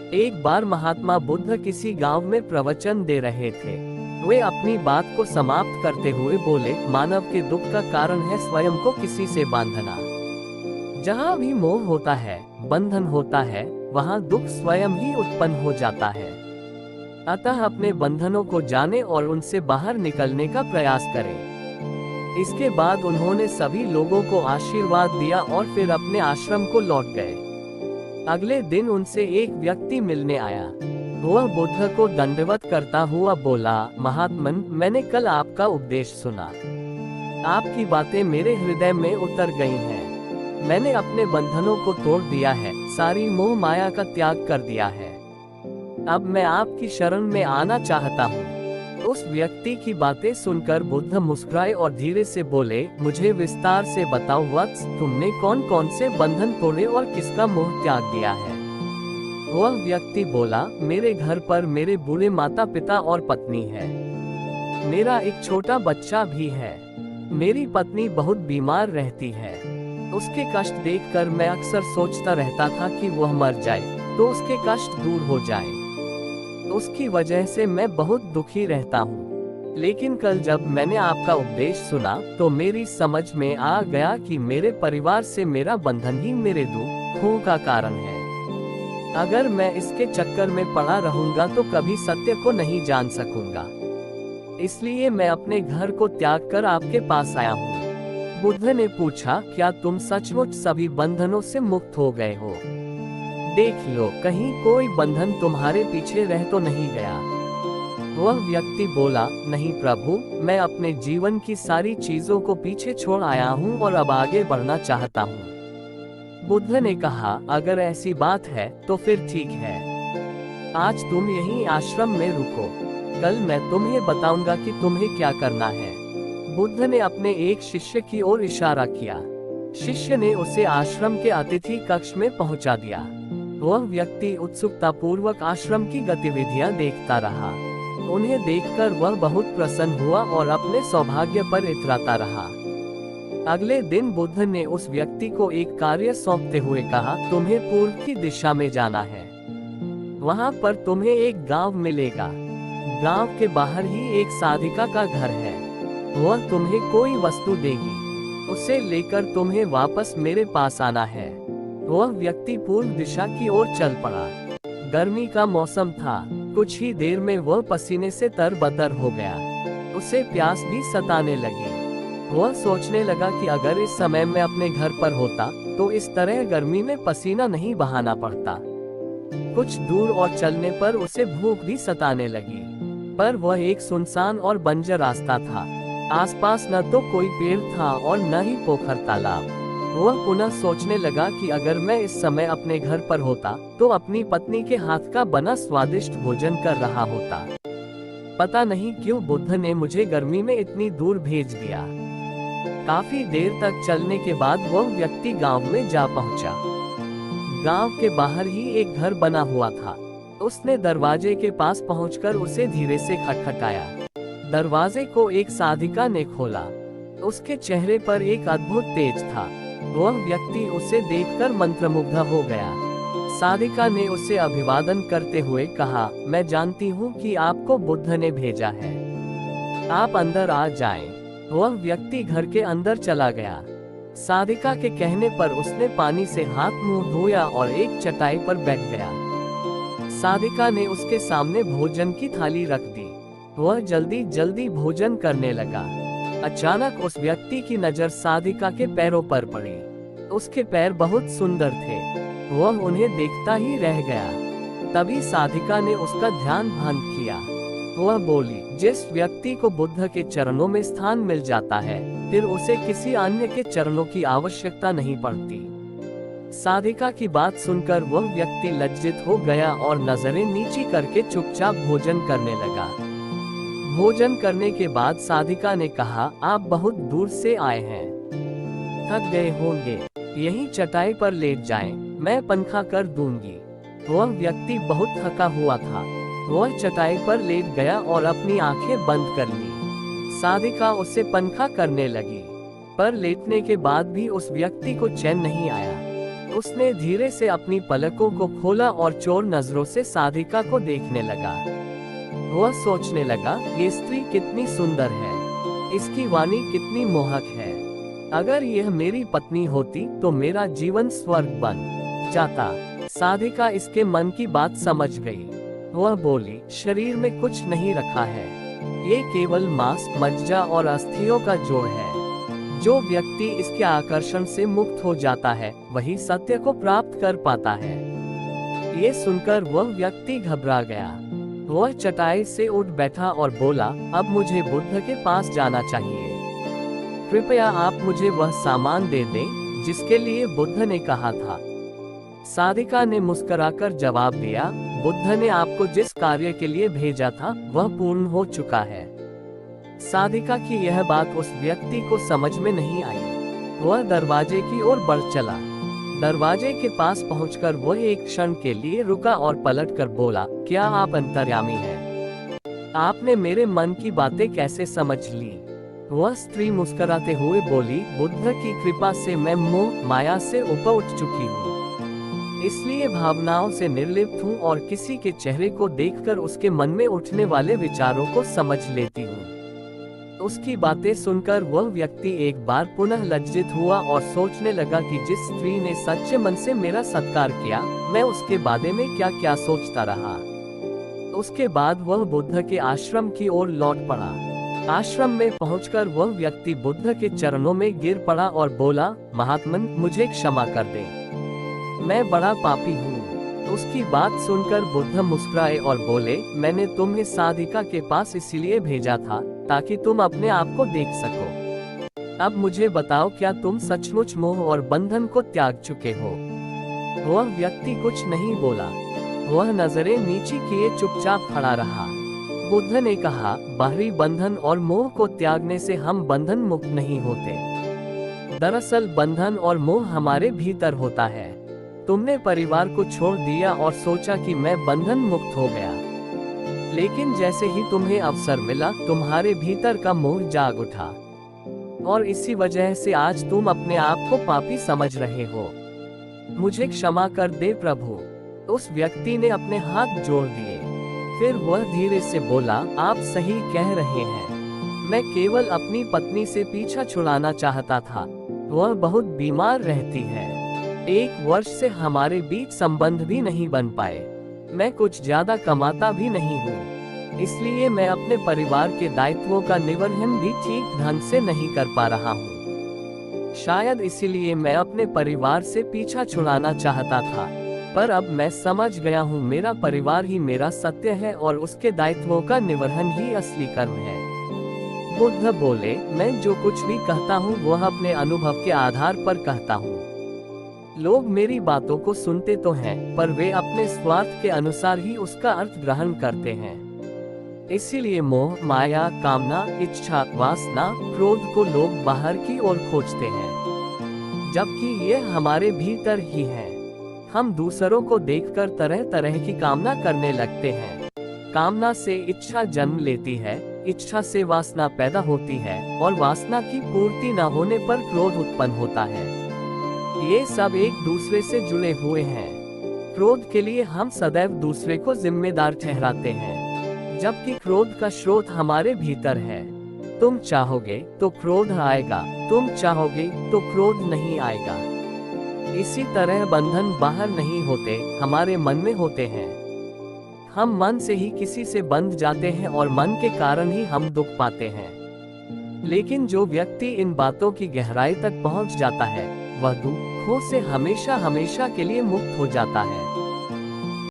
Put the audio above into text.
एक बार महात्मा बुद्ध किसी गांव में प्रवचन दे रहे थे। वे अपनी बात को समाप्त करते हुए बोले, मानव के दुख का कारण है स्वयं को किसी से बांधना। जहाँ भी मोह होता है, बंधन होता है, वहाँ दुख स्वयं ही उत्पन्न हो जाता है। अतः अपने बंधनों को जाने और उनसे बाहर निकलने का प्रयास करें। इसके बाद उन्होंने सभी लोगों को आशीर्वाद दिया और फिर अपने आश्रम को लौट गए। अगले दिन उनसे एक व्यक्ति मिलने आया। वह बुद्ध को दंडवत करता हुआ बोला, महात्मन, मैंने कल आपका उपदेश सुना। आपकी बातें मेरे हृदय में उतर गई हैं। मैंने अपने बंधनों को तोड़ दिया है, सारी मोह माया का त्याग कर दिया है। अब मैं आपकी शरण में आना चाहता हूँ। उस व्यक्ति की बातें सुनकर बुद्ध मुस्कुराए और धीरे से बोले, मुझे विस्तार से बताओ वत्स, तुमने कौन कौन से बंधन तोड़े और किसका मोह त्याग दिया है? वह व्यक्ति बोला, मेरे घर पर मेरे बूढ़े माता पिता और पत्नी है। मेरा एक छोटा बच्चा भी है। मेरी पत्नी बहुत बीमार रहती है। उसके कष्ट देखकर मैं अक्सर सोचता रहता था कि वह मर जाए तो उसके कष्ट दूर हो जाए। उसकी वजह से मैं बहुत दुखी रहता हूँ। लेकिन कल जब मैंने आपका उपदेश सुना तो मेरी समझ में आ गया कि मेरे परिवार से मेरा बंधन ही मेरे दुखों का कारण है। अगर मैं इसके चक्कर में पड़ा रहूंगा तो कभी सत्य को नहीं जान सकूंगा। इसलिए मैं अपने घर को त्याग कर आपके पास आया हूँ। बुद्ध ने पूछा, क्या तुम सचमुच सभी बंधनों से मुक्त हो गए हो? देख लो, कहीं कोई बंधन तुम्हारे पीछे रह तो नहीं गया। वह व्यक्ति बोला, नहीं प्रभु, मैं अपने जीवन की सारी चीजों को पीछे छोड़ आया हूँ और अब आगे बढ़ना चाहता हूँ। बुद्ध ने कहा, अगर ऐसी बात है तो फिर ठीक है। आज तुम यहीं आश्रम में रुको। कल मैं तुम्हें बताऊंगा कि तुम्हें क्या करना है। बुद्ध ने अपने एक शिष्य की ओर इशारा किया। शिष्य ने उसे आश्रम के अतिथि कक्ष में पहुंचा दिया। वह व्यक्ति उत्सुकता पूर्वक आश्रम की गतिविधियां देखता रहा। उन्हें देखकर वह बहुत प्रसन्न हुआ और अपने सौभाग्य पर इतराता रहा। अगले दिन बुद्ध ने उस व्यक्ति को एक कार्य सौंपते हुए कहा, तुम्हें पूर्व की दिशा में जाना है। वहां पर तुम्हें एक गांव मिलेगा। गांव के बाहर ही एक साधिका का घर है। वह तुम्हें कोई वस्तु देगी। उसे लेकर तुम्हें वापस मेरे पास आना है। वह व्यक्ति पूर्व दिशा की ओर चल पड़ा। गर्मी का मौसम था। कुछ ही देर में वह पसीने से तरबतर हो गया। उसे प्यास भी सताने लगी। वह सोचने लगा कि अगर इस समय मैं अपने घर पर होता तो इस तरह गर्मी में पसीना नहीं बहाना पड़ता। कुछ दूर और चलने पर उसे भूख भी सताने लगी, पर वह एक सुनसान और बंजर रास्ता था। आसपास न तो कोई पेड़ था और न ही पोखर तालाब। वह पुनः सोचने लगा कि अगर मैं इस समय अपने घर पर होता तो अपनी पत्नी के हाथ का बना स्वादिष्ट भोजन कर रहा होता। पता नहीं क्यों बुद्ध ने मुझे गर्मी में इतनी दूर भेज दिया। काफी देर तक चलने के बाद वह व्यक्ति गांव में जा पहुंचा। गांव के बाहर ही एक घर बना हुआ था। उसने दरवाजे के पास पहुंचकर उसे धीरे से खटखटाया। दरवाजे को एक साधिका ने खोला। उसके चेहरे पर एक अद्भुत तेज था। वह व्यक्ति उसे देखकर मंत्रमुग्ध हो गया। साधिका ने उसे अभिवादन करते हुए कहा, मैं जानती हूँ कि आपको बुद्ध ने भेजा है। आप अंदर आ जाएं। वह व्यक्ति घर के अंदर चला गया। साधिका के कहने पर उसने पानी से हाथ मुंह धोया और एक चटाई पर बैठ गया। साधिका ने उसके सामने भोजन की थाली रख दी। वह जल्दी जल्दी भोजन करने लगा। अचानक उस व्यक्ति की नजर साधिका के पैरों पर पड़ी। उसके पैर बहुत सुंदर थे। वह उन्हें देखता ही रह गया। तभी साधिका ने उसका ध्यान भंग किया। वह बोली, जिस व्यक्ति को बुद्ध के चरणों में स्थान मिल जाता है फिर उसे किसी अन्य के चरणों की आवश्यकता नहीं पड़ती। साधिका की बात सुनकर वह व्यक्ति लज्जित हो गया और नजरें नीची करके चुपचाप भोजन करने लगा। भोजन करने के बाद साधिका ने कहा, आप बहुत दूर से आए हैं, थक गए होंगे, यहीं चटाई पर लेट जाएं, मैं पंखा कर दूंगी। वह व्यक्ति बहुत थका हुआ था। वह चटाई पर लेट गया और अपनी आंखें बंद कर ली। साधिका उसे पंखा करने लगी, पर लेटने के बाद भी उस व्यक्ति को चैन नहीं आया। उसने धीरे से अपनी पलकों को खोला और चोर नजरों से साधिका को देखने लगा। वह सोचने लगा, ये स्त्री कितनी सुंदर है, इसकी वाणी कितनी मोहक है। अगर यह मेरी पत्नी होती तो मेरा जीवन स्वर्ग बन जाता। साधिका इसके मन की बात समझ गई। वह बोली, शरीर में कुछ नहीं रखा है, ये केवल मांस, मज्जा और अस्थियों का जोड़ है। जो व्यक्ति इसके आकर्षण से मुक्त हो जाता है वही सत्य को प्राप्त कर पाता है। ये सुनकर वह व्यक्ति घबरा गया। वह चटाई से उठ बैठा और बोला, अब मुझे बुद्ध के पास जाना चाहिए। कृपया आप मुझे वह सामान दे दें जिसके लिए बुद्ध ने कहा था। साधिका ने मुस्कुराकर जवाब दिया, बुद्ध ने आपको जिस कार्य के लिए भेजा था वह पूर्ण हो चुका है। साधिका की यह बात उस व्यक्ति को समझ में नहीं आई। वह दरवाजे की ओर बढ़ चला। दरवाजे के पास पहुंचकर वह एक क्षण के लिए रुका और पलटकर बोला, क्या आप अंतर्यामी हैं? आपने मेरे मन की बातें कैसे समझ ली? वह स्त्री मुस्कुराते हुए बोली, बुद्ध की कृपा से मैं मोह माया से ऊपर उठ चुकी हूँ, इसलिए भावनाओं से निर्लिप्त हूँ और किसी के चेहरे को देखकर उसके मन में उठने वाले विचारों को समझ लेती हूँ। उसकी बातें सुनकर वह व्यक्ति एक बार पुनः लज्जित हुआ और सोचने लगा कि जिस स्त्री ने सच्चे मन से मेरा सत्कार किया, मैं उसके बारे में क्या क्या सोचता रहा। उसके बाद वह बुद्ध के आश्रम की ओर लौट पड़ा। आश्रम में पहुंचकर वह व्यक्ति बुद्ध के चरणों में गिर पड़ा और बोला, महात्मन, मुझे क्षमा कर दे, मैं बड़ा पापी हूँ। उसकी बात सुनकर बुद्ध मुस्कुराए और बोले, मैंने तुम्हें साधिका के पास इसलिए भेजा था ताकि तुम अपने आप को देख सको। अब मुझे बताओ, क्या तुम सचमुच मोह और बंधन को त्याग चुके हो? वह व्यक्ति कुछ नहीं बोला। वह नजरें नीची किए चुपचाप खड़ा रहा। बुद्ध ने कहा, बाहरी बंधन और मोह को त्यागने से हम बंधन मुक्त नहीं होते। दरअसल बंधन और मोह हमारे भीतर होता है। तुमने परिवार को छोड़ दिया और सोचा कि मैं बंधन मुक्त हो गया, लेकिन जैसे ही तुम्हें अवसर मिला तुम्हारे भीतर का मोह जाग उठा और इसी वजह से आज तुम अपने आप को पापी समझ रहे हो। मुझे क्षमा कर दे प्रभु। उस व्यक्ति ने अपने हाथ जोड़ दिए। फिर वह धीरे से बोला, आप सही कह रहे हैं, मैं केवल अपनी पत्नी से पीछा छुड़ाना चाहता था। वह बहुत बीमार रहती है। 1 वर्ष से हमारे बीच संबंध भी नहीं बन पाए। मैं कुछ ज्यादा कमाता भी नहीं हूँ, इसलिए मैं अपने परिवार के दायित्वों का निर्वहन भी ठीक ढंग से नहीं कर पा रहा हूँ। शायद इसीलिए मैं अपने परिवार से पीछा छुड़ाना चाहता था, पर अब मैं समझ गया हूँ मेरा परिवार ही मेरा सत्य है और उसके दायित्वों का निर्वहन ही असली कर्म है। बुद्ध बोले, मैं जो कुछ भी कहता हूँ वह अपने अनुभव के आधार पर कहता हूँ। लोग मेरी बातों को सुनते तो हैं, पर वे अपने स्वार्थ के अनुसार ही उसका अर्थ ग्रहण करते हैं। इसीलिए मोह, माया, कामना, इच्छा, वासना, क्रोध को लोग बाहर की ओर खोजते हैं, जबकि ये हमारे भीतर ही है। हम दूसरों को देखकर तरह तरह की कामना करने लगते हैं। कामना से इच्छा जन्म लेती है, इच्छा से वासना पैदा होती है और वासना की पूर्ति न होने पर क्रोध उत्पन्न होता है। ये सब एक दूसरे से जुड़े हुए हैं। क्रोध के लिए हम सदैव दूसरे को जिम्मेदार ठहराते हैं, जबकि क्रोध का स्रोत हमारे भीतर है। तुम चाहोगे तो क्रोध आएगा, तुम चाहोगे तो क्रोध नहीं आएगा। इसी तरह बंधन बाहर नहीं होते, हमारे मन में होते हैं। हम मन से ही किसी से बंध जाते हैं और मन के कारण ही हम दुख पाते हैं। लेकिन जो व्यक्ति इन बातों की गहराई तक पहुंच जाता है वह दुखों से हमेशा हमेशा के लिए मुक्त हो जाता है।